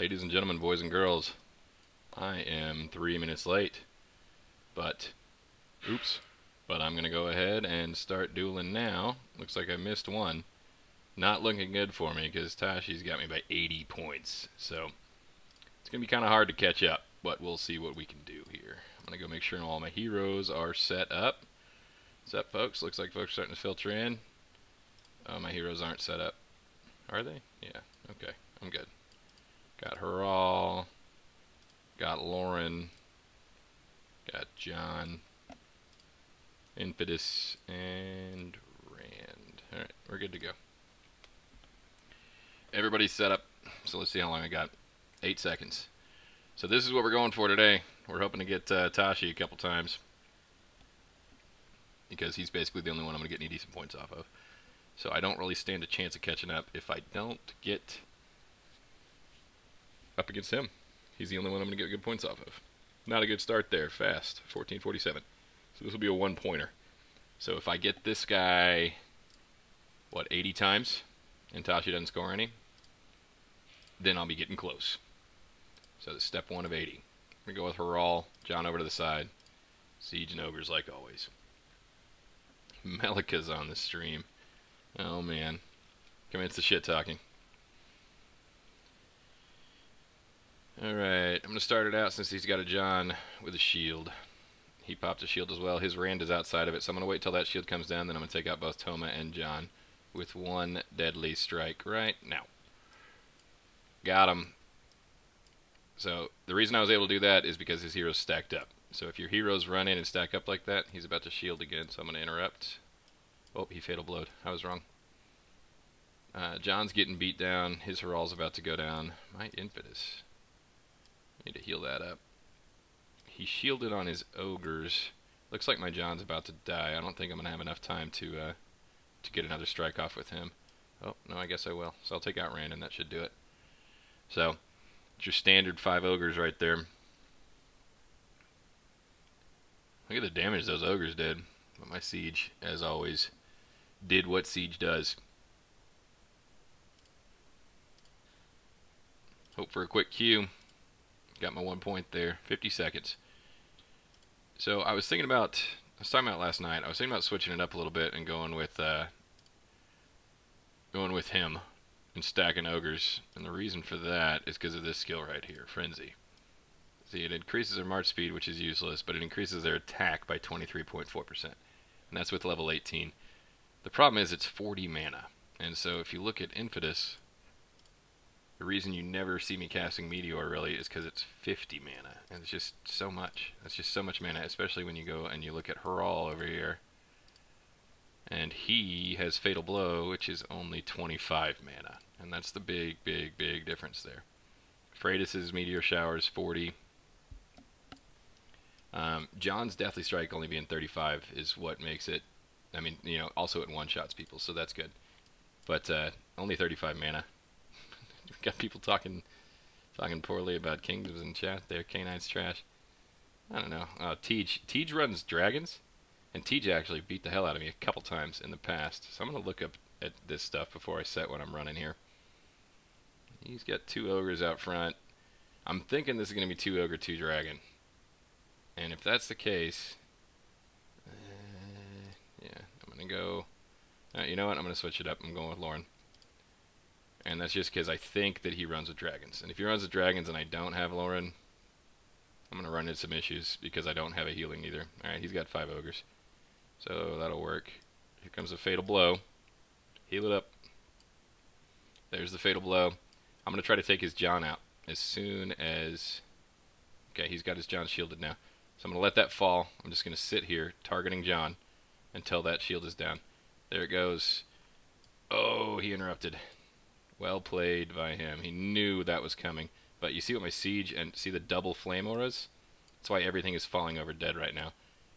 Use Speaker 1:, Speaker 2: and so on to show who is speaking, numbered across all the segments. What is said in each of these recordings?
Speaker 1: Ladies and gentlemen, boys and girls, I am 3 minutes late, but oops. But I'm going to go ahead and start dueling now. Looks like I missed one. Not looking good for me because Tashi's got me by 80 points. So it's going to be kind of hard to catch up, but we'll see what we can do here. I'm going to go make sure all my heroes are set up. What's up, folks? Looks like folks are starting to filter in. Oh, my heroes aren't set up. Are they? Yeah, okay. I'm good. Got her all. Got Lauren. Got John. Infidus and Rand. Alright, we're good to go. Everybody's set up, so let's see how long I got. 8 seconds. So this is what we're going for today. We're hoping to get Tashi a couple times, because he's basically the only one I'm going to get any decent points off of. So I don't really stand a chance of catching up if I don't get up against him. He's the only one I'm going to get good points off of. Not a good start there. Fast. 1447. So this will be a one-pointer. So if I get this guy, 80 times, and Tashi doesn't score any, then I'll be getting close. So that's step 1 of 80. We go with Haral, John over to the side, Siege and Ogres like always. Melika's on the stream. Oh man. Commence the shit talking. Alright, I'm going to start it out since he's got a John with a shield. He popped a shield as well. His Rand is outside of it, so I'm going to wait till that shield comes down, then I'm going to take out both Toma and John with one deadly strike right now. Got him. So the reason I was able to do that is because his heroes stacked up. So if your heroes run in and stack up like that, he's about to shield again, so I'm going to interrupt. Oh, he fatal blowed. I was wrong. John's getting beat down. His Heral's about to go down. My Infidus. Need to heal that up. He shielded on his ogres. Looks like my John's about to die. I don't think I'm going to have enough time to get another strike off with him. Oh, no, I guess I will. So I'll take out Rand, and that should do it. So, it's your standard 5 ogres right there. Look at the damage those ogres did. But my Siege, as always, did what Siege does. Hope for a quick Q. Got my 1 point there. 50 seconds. So I was talking about last night. I was thinking about switching it up a little bit and going with him and stacking ogres. And the reason for that is because of this skill right here, Frenzy. See, it increases their march speed, which is useless, but it increases their attack by 23.4%. And that's with level 18. The problem is it's 40 mana. And so if you look at Infidus, the reason you never see me casting Meteor really is because it's 50 mana, and it's just so much. That's just so much mana, especially when you go and you look at Haral over here. And he has Fatal Blow, which is only 25 mana. And that's the big, big, big difference there. Freitas' Meteor Shower is 40. John's Deathly Strike only being 35 is what makes it, I mean, you know, also it one-shots people, so that's good. But only 35 mana. Got people talking poorly about Kingdoms in chat there. K9's trash. I don't know. Tej runs dragons, and Tej actually beat the hell out of me a couple times in the past. So I'm going to look up at this stuff before I set what I'm running here. He's got 2 ogres out front. I'm thinking this is going to be 2 ogre, 2 dragon. And if that's the case, yeah, I'm going to go... you know what? I'm going to switch it up. I'm going with Lauren. And that's just because I think that he runs with dragons. And if he runs with dragons and I don't have Lauren, I'm going to run into some issues because I don't have a healing either. Alright, he's got 5 ogres. So that'll work. Here comes a Fatal Blow. Heal it up. There's the Fatal Blow. I'm going to try to take his John out as soon as... Okay, he's got his John shielded now. So I'm going to let that fall. I'm just going to sit here targeting John until that shield is down. There it goes. Oh, he interrupted. Well played by him. He knew that was coming. But you see what my Siege and see the double Flame Auras? That's why everything is falling over dead right now.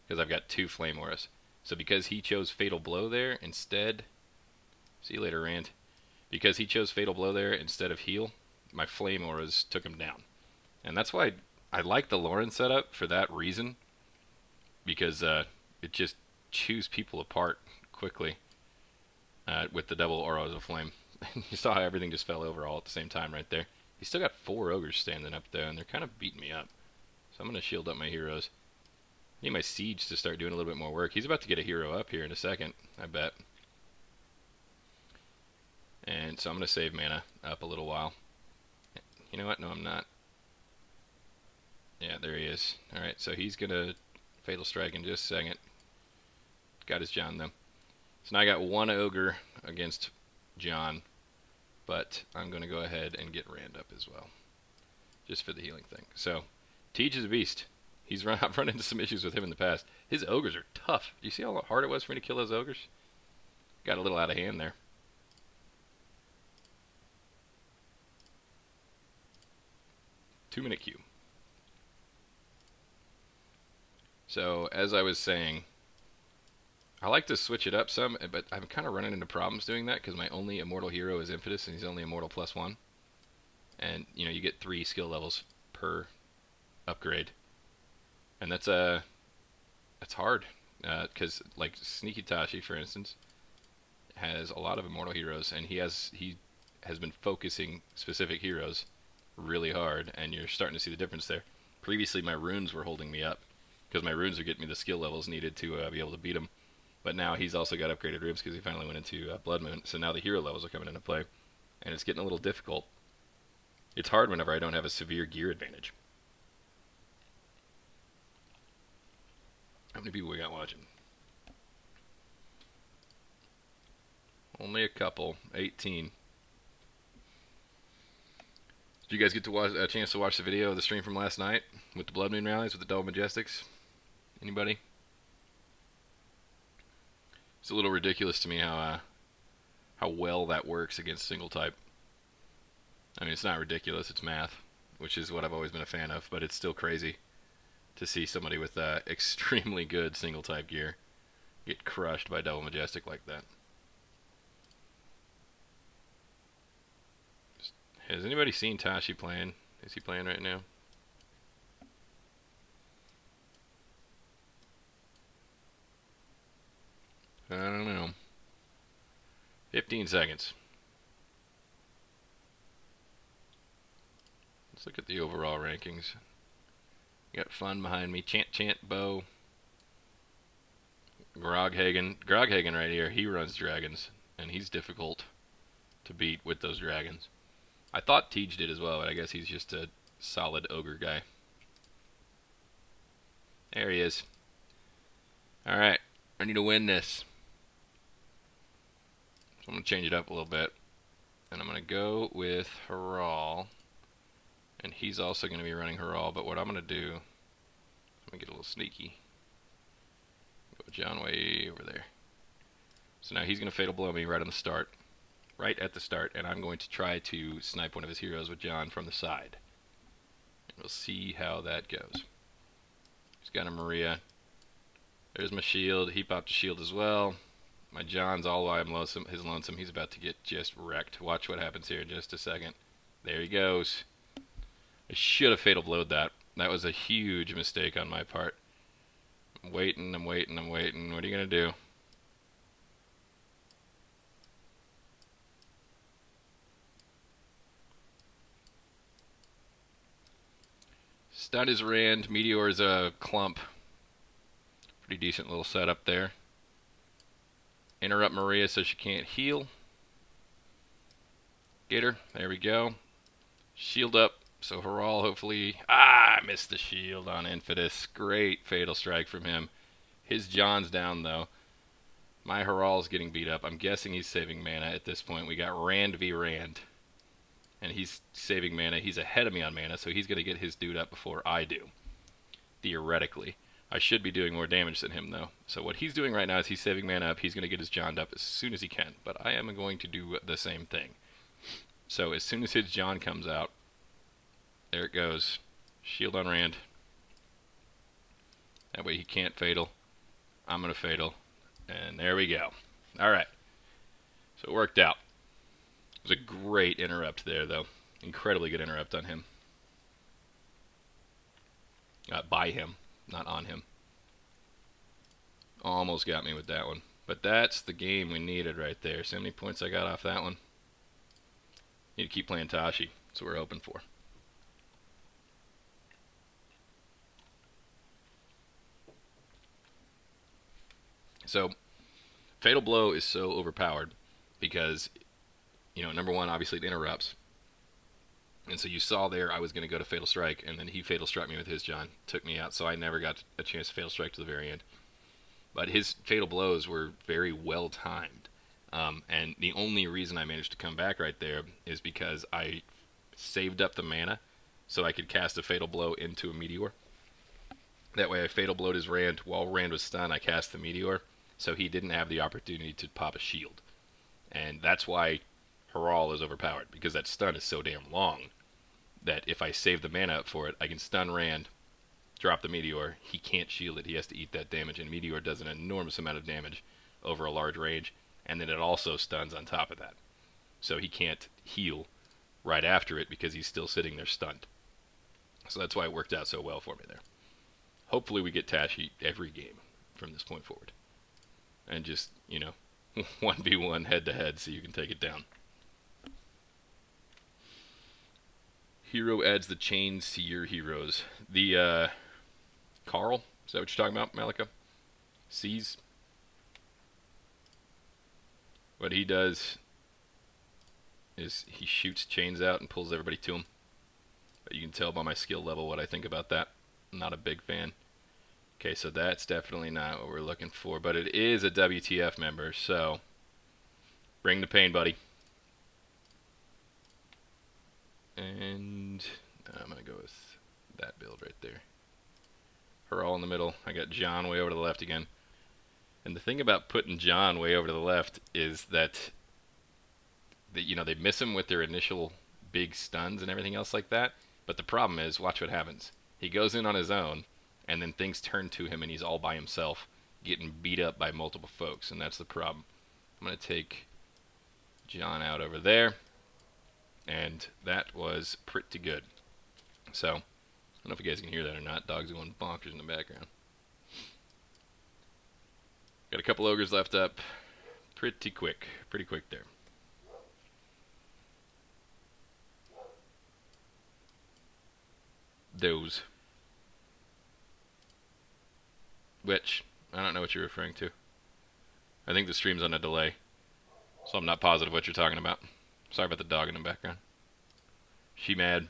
Speaker 1: Because I've got 2 Flame Auras. So because he chose Fatal Blow there instead... See you later, Rand. Because he chose Fatal Blow there instead of heal, my Flame Auras took him down. And that's why I like the Lauren setup for that reason. Because it just chews people apart quickly with the double Auras of Flame. You saw how everything just fell over all at the same time right there. He's still got 4 ogres standing up there, and they're kind of beating me up. So I'm going to shield up my heroes. I need my siege to start doing a little bit more work. He's about to get a hero up here in a second, I bet. And so I'm going to save mana up a little while. You know what? No, I'm not. Yeah, there he is. Alright, so he's going to Fatal Strike in just a second. Got his John, though. So now I got 1 ogre against John. But I'm going to go ahead and get Rand up as well. Just for the healing thing. So, Tej is a beast. I've run into some issues with him in the past. His ogres are tough. Do you see how hard it was for me to kill those ogres? Got a little out of hand there. Two-minute queue. So, as I was saying, I like to switch it up some, but I'm kind of running into problems doing that because my only immortal hero is Impetus, and he's only immortal +1. And, you know, you get 3 skill levels per upgrade. And that's hard. Because, like, Sneaky Tashi, for instance, has a lot of immortal heroes, and he has been focusing specific heroes really hard, and you're starting to see the difference there. Previously, my runes were holding me up, because my runes are getting me the skill levels needed to be able to beat him. But now he's also got upgraded ribs because he finally went into Blood Moon, so now the hero levels are coming into play, and it's getting a little difficult. It's hard whenever I don't have a severe gear advantage. How many people we got watching? Only a couple. 18. Did you guys get to watch a chance to watch the video of the stream from last night with the Blood Moon rallies with the Double Majestics? Anybody? It's a little ridiculous to me how well that works against single type. I mean, it's not ridiculous, it's math, which is what I've always been a fan of, but it's still crazy to see somebody with extremely good single type gear get crushed by Double Majestic like that. Has anybody seen Tashi playing? Is he playing right now? I don't know. 15 seconds. Let's look at the overall rankings. Got Fun behind me. Chant Bow. Groghagen. Groghagen right here. He runs dragons, and he's difficult to beat with those dragons. I thought Tej did as well, but I guess he's just a solid ogre guy. There he is. Alright. I need to win this. So I'm going to change it up a little bit. And I'm going to go with Haral. And he's also going to be running Haral, but what I'm going to do, I'm going to get a little sneaky. Go John way over there. So now he's going to Fatal Blow me right on the start. Right at the start, and I'm going to try to snipe one of his heroes with John from the side. And we'll see how that goes. He's got a Maria. There's my shield. He popped a shield as well. My John's all why I'm lonesome. His lonesome. He's about to get just wrecked. Watch what happens here in just a second. There he goes. I should have Fatal Blowed that. That was a huge mistake on my part. I'm waiting. What are you going to do? Stun is Rand. Meteor is a clump. Pretty decent little setup there. Interrupt Maria so she can't heal. Get her. There we go. Shield up. So Haral hopefully... I missed the shield on Infidus. Great Fatal Strike from him. His John's down though. My Haral's getting beat up. I'm guessing he's saving mana at this point. We got Rand v Rand. And he's saving mana. He's ahead of me on mana, so he's going to get his dude up before I do. Theoretically. I should be doing more damage than him, though. So what he's doing right now is he's saving mana up. He's going to get his John up as soon as he can. But I am going to do the same thing. So as soon as his John comes out, there it goes. Shield on Rand. That way he can't Fatal. I'm going to Fatal. And there we go. Alright. So it worked out. It was a great interrupt there, though. Incredibly good interrupt on him. By him, not on him. Almost got me with that one. But that's the game we needed right there. See how many points I got off that one? Need to keep playing Tashi. That's what we're hoping for. So, Fatal Blow is so overpowered because, number one, obviously it interrupts. And so you saw there I was going to go to Fatal Strike, and then he Fatal Struck me with his John, took me out, so I never got a chance to Fatal Strike to the very end. But his Fatal Blows were very well timed. And the only reason I managed to come back right there is because I saved up the mana so I could cast a Fatal Blow into a Meteor. That way I Fatal Blowed his Rand. While Rand was stunned, I cast the Meteor, so he didn't have the opportunity to pop a shield. And that's why Haral is overpowered, because that stun is so damn long that if I save the mana up for it, I can stun Rand, drop the Meteor. He can't shield it. He has to eat that damage, and Meteor does an enormous amount of damage over a large range, and then it also stuns on top of that. So he can't heal right after it because he's still sitting there stunned. So that's why it worked out so well for me there. Hopefully we get Tashi every game from this point forward. And just, 1v1 head-to-head so you can take it down. Hero adds the chains to your heroes. The, Carl, is that what you're talking about, Malika? Sees. What he does is he shoots chains out and pulls everybody to him. But you can tell by my skill level what I think about that. I'm not a big fan. Okay, so that's definitely not what we're looking for, but it is a WTF member, so bring the pain, buddy. And I'm going to go with that build right there. Her all in the middle. I got John way over to the left again. And the thing about putting John way over to the left is that they miss him with their initial big stuns and everything else like that. But the problem is, watch what happens. He goes in on his own, and then things turn to him, and he's all by himself, getting beat up by multiple folks, and that's the problem. I'm going to take John out over there, and that was pretty good. So, I don't know if you guys can hear that or not. Dogs are going bonkers in the background. Got a couple ogres left up. Pretty quick there. Those. Which, I don't know what you're referring to. I think the stream's on a delay, so I'm not positive what you're talking about. Sorry about the dog in the background. She mad.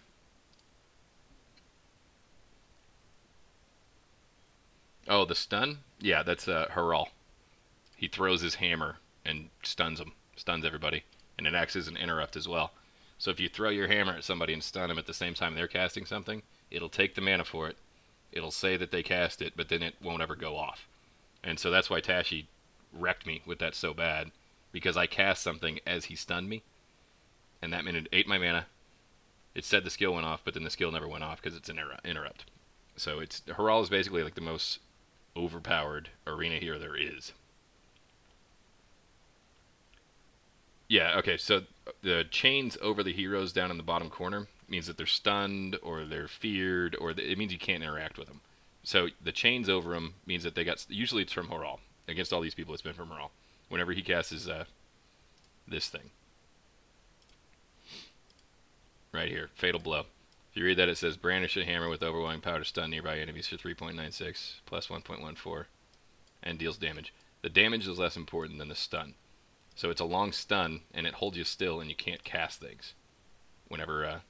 Speaker 1: Oh, the stun? Yeah, that's Haral. He throws his hammer and stuns everybody, and it acts as an interrupt as well. So if you throw your hammer at somebody and stun them at the same time they're casting something, it'll take the mana for it. It'll say that they cast it, but then it won't ever go off. And so that's why Tashi wrecked me with that so bad, because I cast something as he stunned me, and that meant it ate my mana. It said the skill went off, but then the skill never went off because it's an interrupt. So Haral is basically like the most overpowered arena hero there is. Yeah, okay, so the chains over the heroes down in the bottom corner means that they're stunned or they're feared, or it means you can't interact with them. So the chains over them means that they got, usually it's from Haral. Against all these people, it's been from Haral. Whenever he casts his, this thing. Right here, Fatal Blow. If you read that, it says, brandish a hammer with overwhelming power to stun nearby enemies for 3.96, plus 1.14, and deals damage. The damage is less important than the stun. So it's a long stun, and it holds you still, and you can't cast things whenever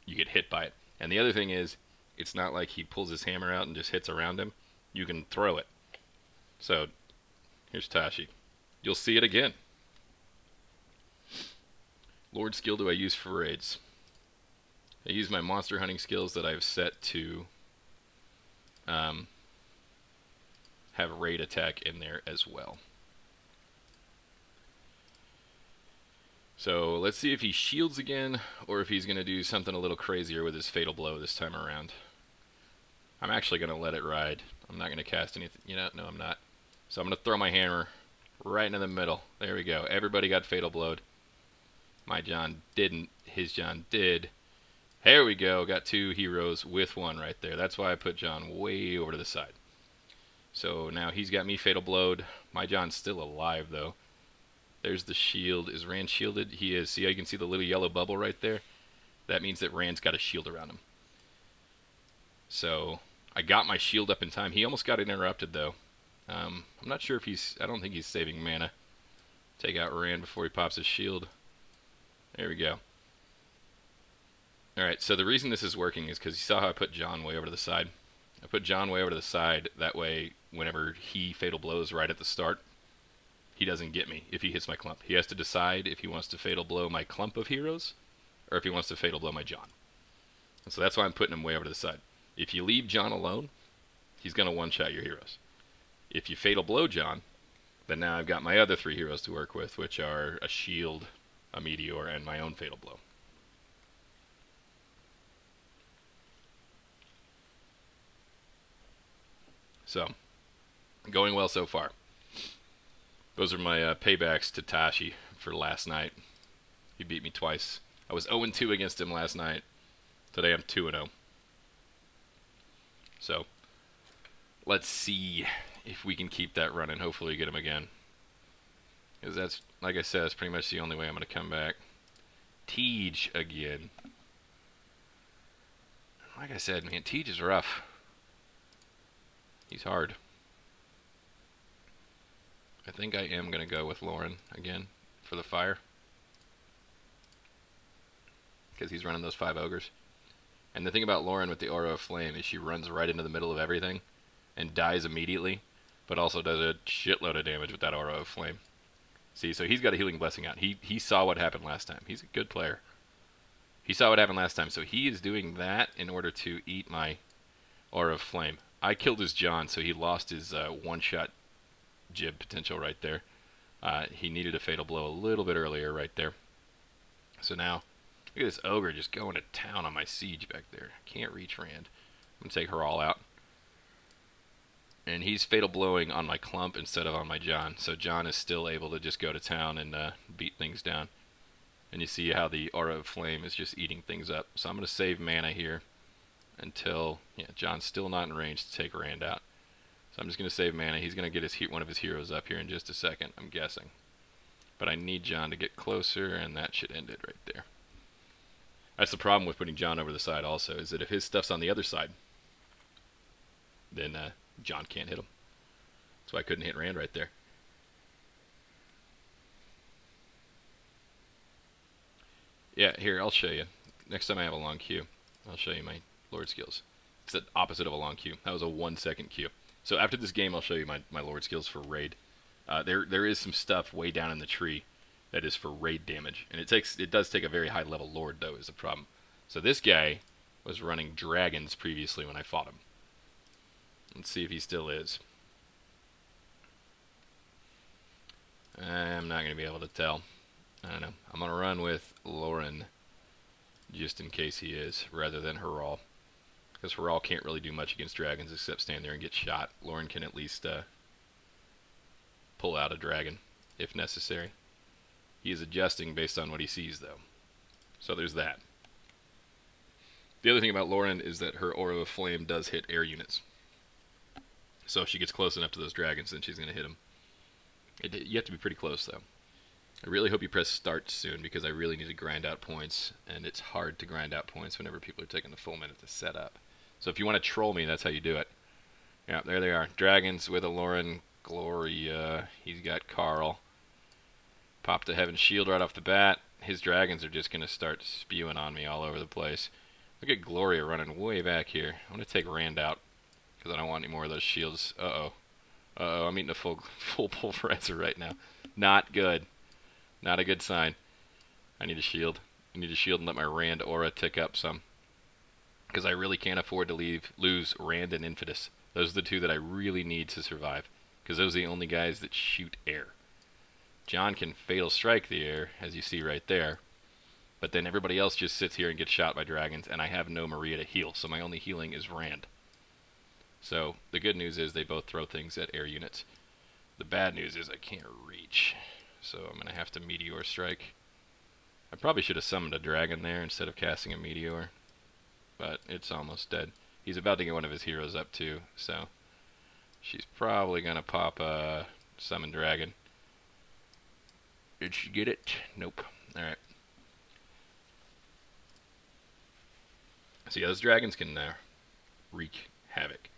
Speaker 1: you get hit by it. And the other thing is, it's not like he pulls his hammer out and just hits around him. You can throw it. So, here's Tashi. You'll see it again. Lord skill do I use for raids? I use my monster hunting skills that I've set to have raid attack in there as well. So let's see if he shields again, or if he's going to do something a little crazier with his Fatal Blow this time around. I'm actually going to let it ride. I'm not going to cast anything. No, I'm not. So I'm going to throw my hammer right into the middle. There we go. Everybody got Fatal Blowed. My John didn't. His John did. There we go. Got two heroes with one right there. That's why I put John way over to the side. So now he's got me Fatal Blowed. My John's still alive, though. There's the shield. Is Rand shielded? He is. See how you can see the little yellow bubble right there? that means that Rand's got a shield around him. So I got my shield up in time. He almost got interrupted, though. I'm not sure if he's... I don't think he's saving mana. Take out Rand before he pops his shield. There we go. Alright, so the reason this is working is because you saw how I put John way over to the side. I put John way over to the side. That way, whenever he Fatal Blows right at the start, he doesn't get me if he hits my clump. He has to decide if he wants to Fatal Blow my clump of heroes or if he wants to Fatal Blow my John. And so that's why I'm putting him way over to the side. If you leave John alone, he's going to one-shot your heroes. If you Fatal Blow John, then now I've got my other 3 heroes to work with, which are a shield, a meteor, and my own Fatal Blow. So, going well so far. Those are my paybacks to Tashi for last night. He beat me twice. I was 0-2 against him last night. Today I'm 2-0. So, let's see if we can keep that running. Hopefully get him again. Because that's, like I said, that's pretty much the only way I'm going to come back. Tej again. Like I said, man, Tej is rough. He's hard. I think I am going to go with Lauren again for the fire. Because he's running those 5 ogres. And the thing about Lauren with the Aura of Flame is she runs right into the middle of everything and dies immediately, but also does a shitload of damage with that Aura of Flame. See, so he's got a Healing Blessing out. He saw what happened last time. He's a good player. He saw what happened last time, so he is doing that in order to eat my Aura of Flame. I killed his John, so he lost his one-shot jib potential right there. He needed a Fatal Blow a little bit earlier right there. So now, look at this ogre just going to town on my siege back there. Can't reach Rand. I'm going to take her all out. And he's Fatal Blowing on my clump instead of on my John. So John is still able to just go to town and beat things down. And you see how the Aura of Flame is just eating things up. So I'm going to save mana here until... Yeah, John's still not in range to take Rand out. So I'm just going to save mana. He's going to get one of his heroes up here in just a second, I'm guessing. But I need John to get closer, and that should end it right there. That's the problem with putting John over the side also, is that if his stuff's on the other side, then John can't hit him. That's why I couldn't hit Rand right there. Yeah, here, I'll show you. Next time I have a long queue, I'll show you my Lord skills. It's the opposite of a long queue. That was a 1-second queue. So after this game, I'll show you my Lord skills for raid. There is some stuff way down in the tree that is for raid damage. And it does take a very high level Lord, though, is the problem. So this guy was running dragons previously when I fought him. Let's see if he still is. I'm not going to be able to tell. I don't know. I'm going to run with Lauren just in case he is, rather than Heral. Because Heral can't really do much against dragons except stand there and get shot. Lauren can at least pull out a dragon if necessary. He is adjusting based on what he sees, though. So there's that. The other thing about Lauren is that her Aura of Flame does hit air units. So if she gets close enough to those dragons, then she's going to hit them. You have to be pretty close, though. I really hope you press start soon, because I really need to grind out points, and it's hard to grind out points whenever people are taking the full minute to set up. So if you want to troll me, that's how you do it. Yeah, there they are. Dragons with a Lauren Gloria. He's got Carl. Popped a Heaven Shield right off the bat. His dragons are just going to start spewing on me all over the place. Look at Gloria running way back here. I'm going to take Rand out, because I don't want any more of those shields. Uh-oh. Uh-oh, I'm eating a full pulverizer right now. Not good. Not a good sign. I need a shield. I need a shield and let my Rand aura tick up some. Because I really can't afford to lose Rand and Infidus. Those are the 2 that I really need to survive. Because those are the only guys that shoot air. John can Fatal Strike the air, as you see right there. But then everybody else just sits here and gets shot by dragons, and I have no Maria to heal, so my only healing is Rand. So, the good news is they both throw things at air units. The bad news is I can't reach. So I'm going to have to Meteor Strike. I probably should have summoned a dragon there instead of casting a Meteor. But it's almost dead. He's about to get one of his heroes up too, so she's probably going to pop a Summon Dragon. Did she get it? Nope. Alright. So yeah, those dragons can wreak havoc.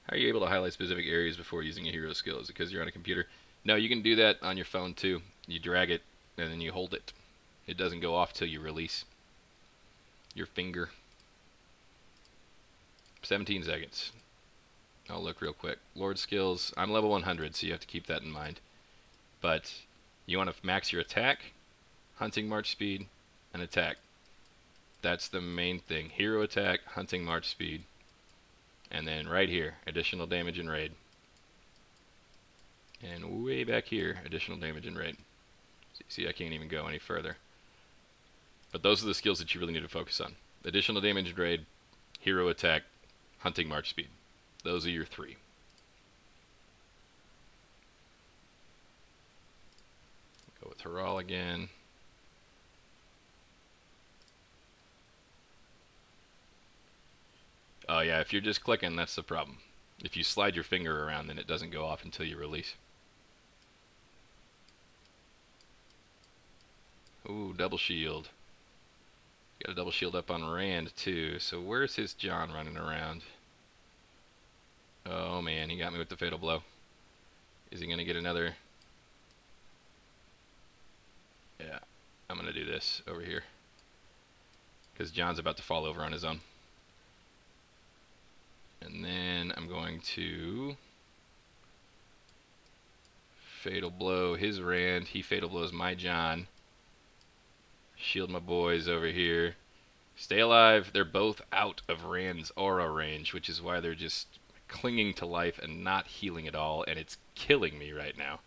Speaker 1: How are you able to highlight specific areas before using a hero skill? Is it because you're on a computer? No, you can do that on your phone too. You drag it and then you hold it. It doesn't go off till you release your finger. 17 seconds. I'll look real quick. Lord skills. I'm level 100, so you have to keep that in mind. But you want to max your attack, hunting march speed, and attack. That's the main thing. Hero attack, hunting march speed. And then right here, additional damage and raid. And way back here, additional damage and raid. See, I can't even go any further. But those are the skills that you really need to focus on. Additional damage and raid, hero attack, hunting march speed. Those are your three. Go with Haral again. Oh yeah, if you're just clicking, that's the problem. If you slide your finger around, then it doesn't go off until you release. Ooh, double shield. Got a double shield up on Rand too. So where's his John running around? Oh man, he got me with the fatal blow. Is he gonna get another? Yeah, I'm gonna do this over here. Because John's about to fall over on his own. And then I'm going to fatal blow his Rand. He fatal blows my John. Shield my boys over here. Stay alive. They're both out of Rand's aura range, which is why they're just clinging to life and not healing at all, and it's killing me right now.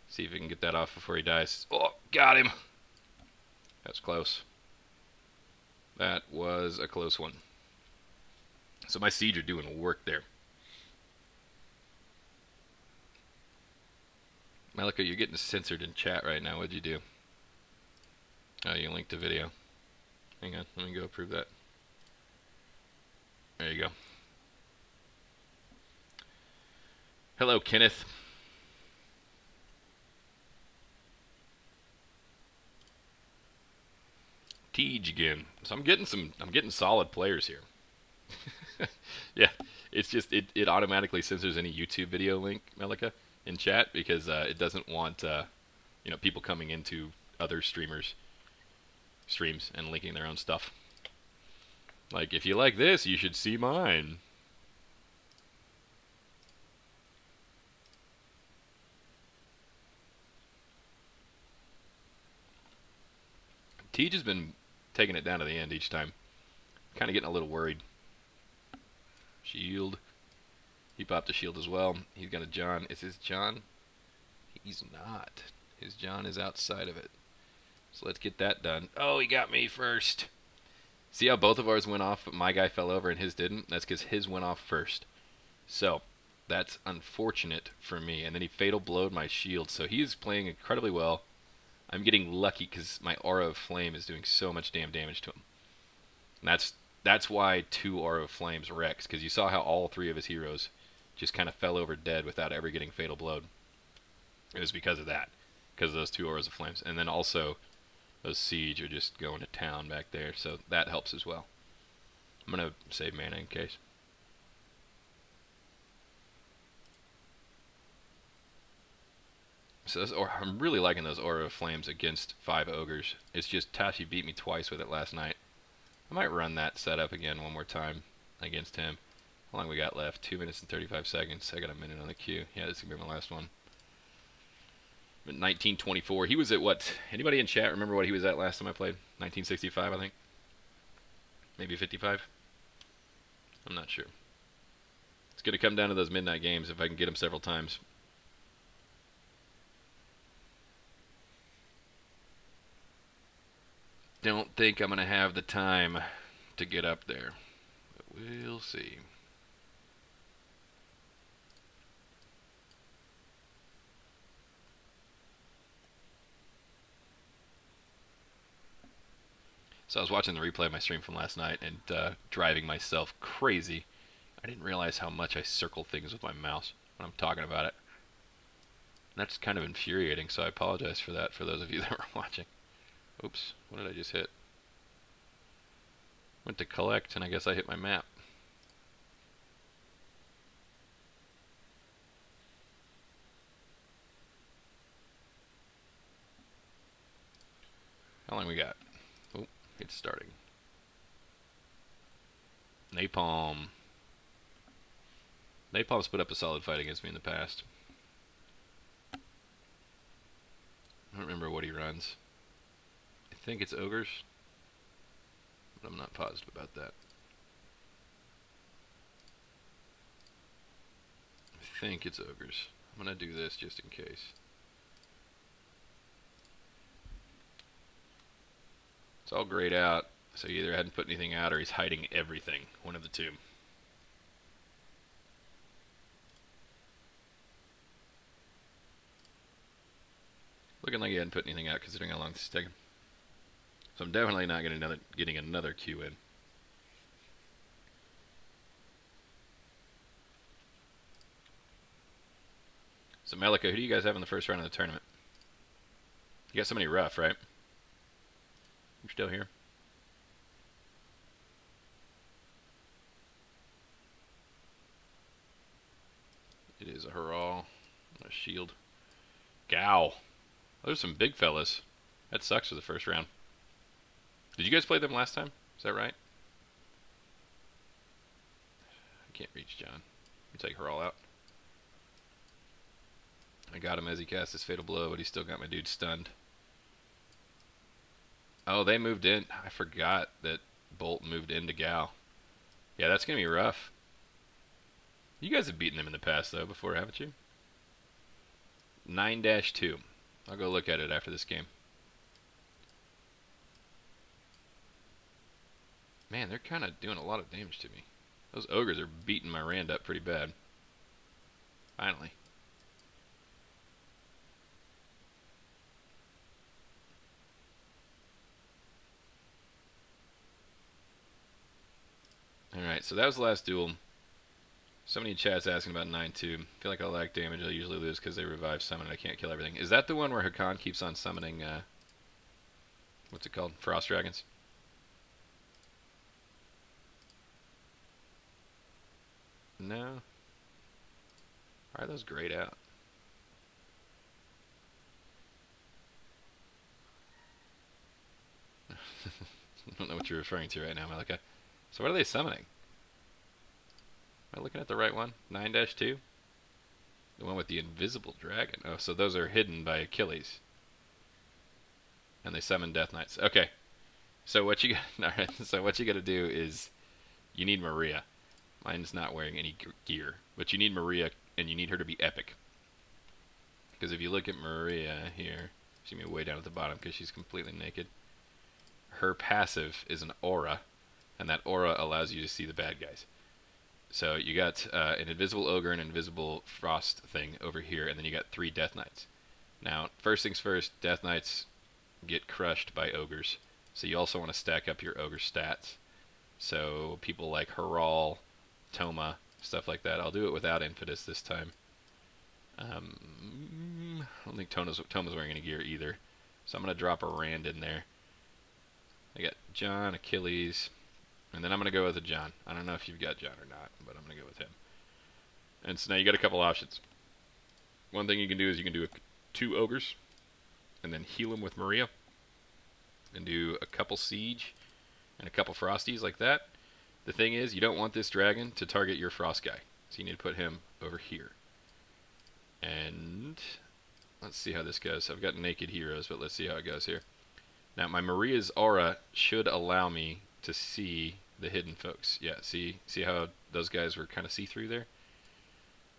Speaker 1: See if we can get that off before he dies. Oh, got him. That's close. That was a close one. So my siege are doing work there. Malika, you're getting censored in chat right now. What'd you do? Oh, you linked the video. Hang on, let me go approve that. There you go. Hello, Kenneth. Teej again. So I'm getting solid players here. Yeah, it's just it automatically censors any YouTube video link, Melika, in chat because it doesn't want people coming into other streamers' streams and linking their own stuff. Like, if you like this, you should see mine. Teej has been taking it down to the end each time. Kind of getting a little worried. Shield. He popped a shield as well. He's got a John. Is his John? He's not. His John is outside of it. So let's get that done. Oh, he got me first. See how both of ours went off, but my guy fell over and his didn't? That's because his went off first. So, that's unfortunate for me. And then he fatal blowed my shield, so he's playing incredibly well. I'm getting lucky because my Aura of Flame is doing so much damn damage to him. And that's why 2 Aura of Flames wrecks, because you saw how all 3 of his heroes just kind of fell over dead without ever getting fatal blowed. It was because of that, because of those 2 Auras of Flames. And then also, those Siege are just going to town back there, so that helps as well. I'm going to save mana in case. So I'm really liking those Aura of Flames against 5 Ogres. It's just Tashi beat me twice with it last night. I might run that setup again one more time against him. How long we got left? 2 minutes and 35 seconds. I got a minute on the queue. Yeah, this is going to be my last one. 1924. He was at what? Anybody in chat remember what he was at last time I played? 1965, I think. Maybe 55? I'm not sure. It's going to come down to those midnight games if I can get them several times. Don't think I'm going to have the time to get up there, but we'll see. So I was watching the replay of my stream from last night and driving myself crazy. I didn't realize how much I circle things with my mouse when I'm talking about it. And that's kind of infuriating, so I apologize for that for those of you that were watching. Oops, what did I just hit? Went to collect, and I guess I hit my map. How long we got? Oh, it's starting. Napalm. Napalm's put up a solid fight against me in the past. I don't remember what he runs. I think it's ogres, but I'm not positive about that. I think it's ogres. I'm gonna do this just in case. It's all grayed out, so he either hadn't put anything out or he's hiding everything. One of the two. Looking like he hadn't put anything out considering how long this is taking. So I'm definitely not getting another Q in. So Melika, who do you guys have in the first round of the tournament? You got somebody rough, right? You're still here. It is a hurrah. A shield. Gow. Those are some big fellas. That sucks for the first round. Did you guys play them last time? Is that right? I can't reach John. Let me take her all out. I got him as he cast his fatal blow, but he still got my dude stunned. Oh, they moved in. I forgot that Bolt moved into Gal. Yeah, that's going to be rough. You guys have beaten them in the past, though, before, haven't you? 9-2. I'll go look at it after this game. Man, they're kind of doing a lot of damage to me. Those ogres are beating my Rand up pretty bad. Finally. Alright, so that was the last duel. Somebody in chat's asking about 9-2. I feel like I lack damage. I usually lose because they revive summon and I can't kill everything. Is that the one where Hakan keeps on summoning, what's it called? Frost Dragons? No. Are those grayed out? I don't know what you're referring to right now, Malika. So what are they summoning? Am I looking at the right one? 9-2? The one with the invisible dragon. Oh, so those are hidden by Achilles. And they summon Death Knights. Okay. So what you alright, so what you gotta do is you need Maria. Mine's not wearing any gear. But you need Maria, and you need her to be epic. Because if you look at Maria here, she's gonna be way down at the bottom because she's completely naked. Her passive is an aura, and that aura allows you to see the bad guys. So you got an invisible ogre and an invisible frost thing over here, and then you got 3 Death Knights. Now, first things first, Death Knights get crushed by ogres, so you also want to stack up your ogre stats. So people like Haral, Toma, stuff like that. I'll do it without Infidus this time. I don't think Toma's wearing any gear either, so I'm going to drop a Rand in there. I got John, Achilles, and then I'm going to go with a John. I don't know if you've got John or not, but I'm going to go with him. And so now you got a couple options. One thing you can do is you can do 2 ogres, and then heal them with Maria, and do a couple siege, and a couple frosties like that. The thing is, you don't want this dragon to target your frost guy, so you need to put him over here. And let's see how this goes. I've got naked heroes, but let's see how it goes here. Now, my Maria's aura should allow me to see the hidden folks. Yeah, see how those guys were kind of see-through there?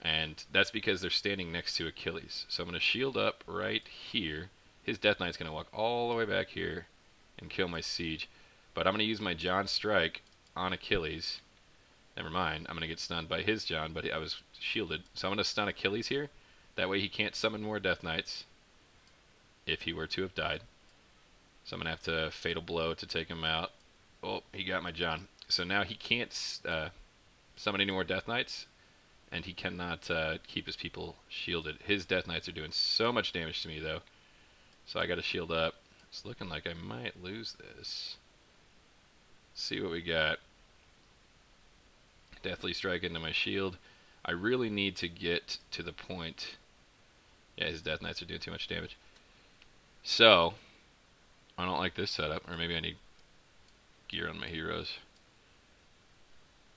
Speaker 1: And that's because they're standing next to Achilles. So I'm going to shield up right here. His Death Knight's going to walk all the way back here and kill my siege. But I'm going to use my John Strike on Achilles. Never mind, I'm going to get stunned by his John, but I was shielded. So I'm going to stun Achilles here. That way he can't summon more Death Knights if he were to have died. So I'm going to have to Fatal Blow to take him out. Oh, he got my John. So now he can't summon any more Death Knights, and he cannot keep his people shielded. His Death Knights are doing so much damage to me, though. So I got to shield up. It's looking like I might lose this. see what we got. Deathly Strike into my shield. I really need to get to the point. Yeah, his Death Knights are doing too much damage. So, I don't like this setup. Or maybe I need gear on my heroes.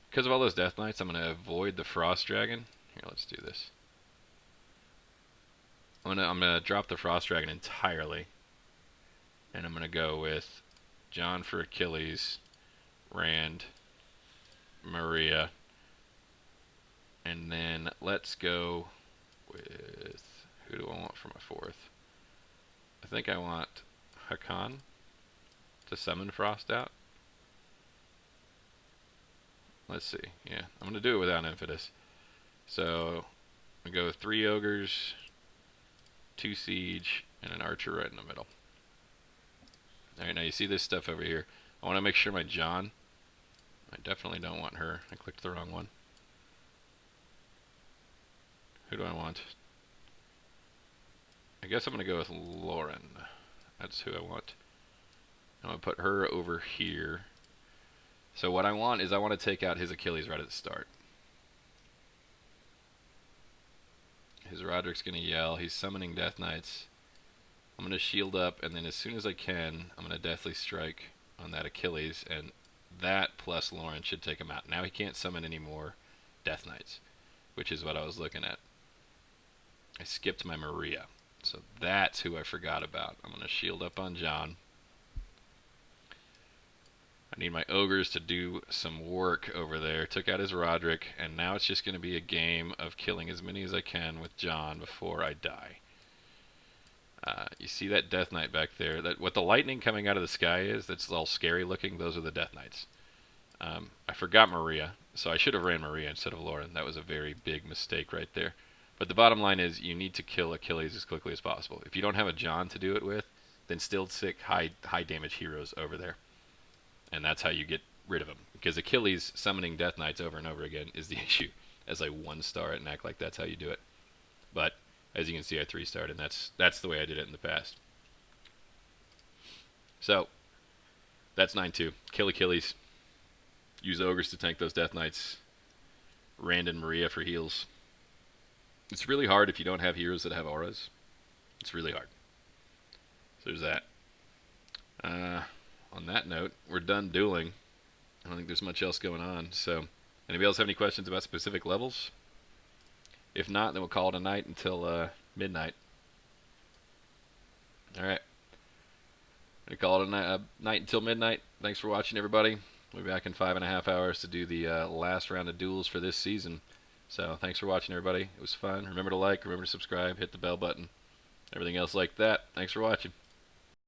Speaker 1: Because of all those Death Knights, I'm going to avoid the Frost Dragon. Here, let's do this. I'm gonna drop the Frost Dragon entirely. And I'm going to go with John for Achilles, Rand, Maria, and then let's go with, who do I want for my fourth? I think I want Hakan to summon Frost out. Let's see. Yeah, I'm going to do it without Impetus. So, we go with 3 Ogres, 2 Siege, and an Archer right in the middle. Alright, now you see this stuff over here. I want to make sure my John, I definitely don't want her. I clicked the wrong one. Who do I want? I guess I'm going to go with Lauren. That's who I want. I'm going to put her over here. So what I want is I want to take out his Achilles right at the start. His Roderick's going to yell. He's summoning Death Knights. I'm going to shield up, and then as soon as I can, I'm going to Deathly Strike on that Achilles, and that plus Lauren should take him out. Now he can't summon any more Death Knights, which is what I was looking at. I skipped my Maria, so that's who I forgot about. I'm going to shield up on John. I need my Ogres to do some work over there. Took out his Roderick, and now it's just going to be a game of killing as many as I can with John before I die. You see that Death Knight back there? What the lightning coming out of the sky is, that's all scary looking, those are the Death Knights. I forgot Maria, so I should have ran Maria instead of Lauren. That was a very big mistake right there. But the bottom line is you need to kill Achilles as quickly as possible. If you don't have a John to do it with, then still stick high damage heroes over there. And that's how you get rid of them. Because Achilles summoning Death Knights over and over again is the issue. As like 1-star it and act like that's how you do it. But as you can see, I 3-starred, and that's the way I did it in the past. So, that's 9-2. Kill Achilles. Use Ogres to tank those Death Knights. Rand and Maria for heals. It's really hard if you don't have heroes that have auras. It's really hard. So there's that. On that note, we're done dueling. I don't think there's much else going on. So, anybody else have any questions about specific levels? If not, then we'll call it a night until midnight. Alright. We'll call it a night until midnight. Thanks for watching, everybody. We'll be back in 5.5 hours to do the last round of duels for this season. So, thanks for watching, everybody. It was fun. Remember to like, remember to subscribe, hit the bell button. Everything else like that. Thanks for watching.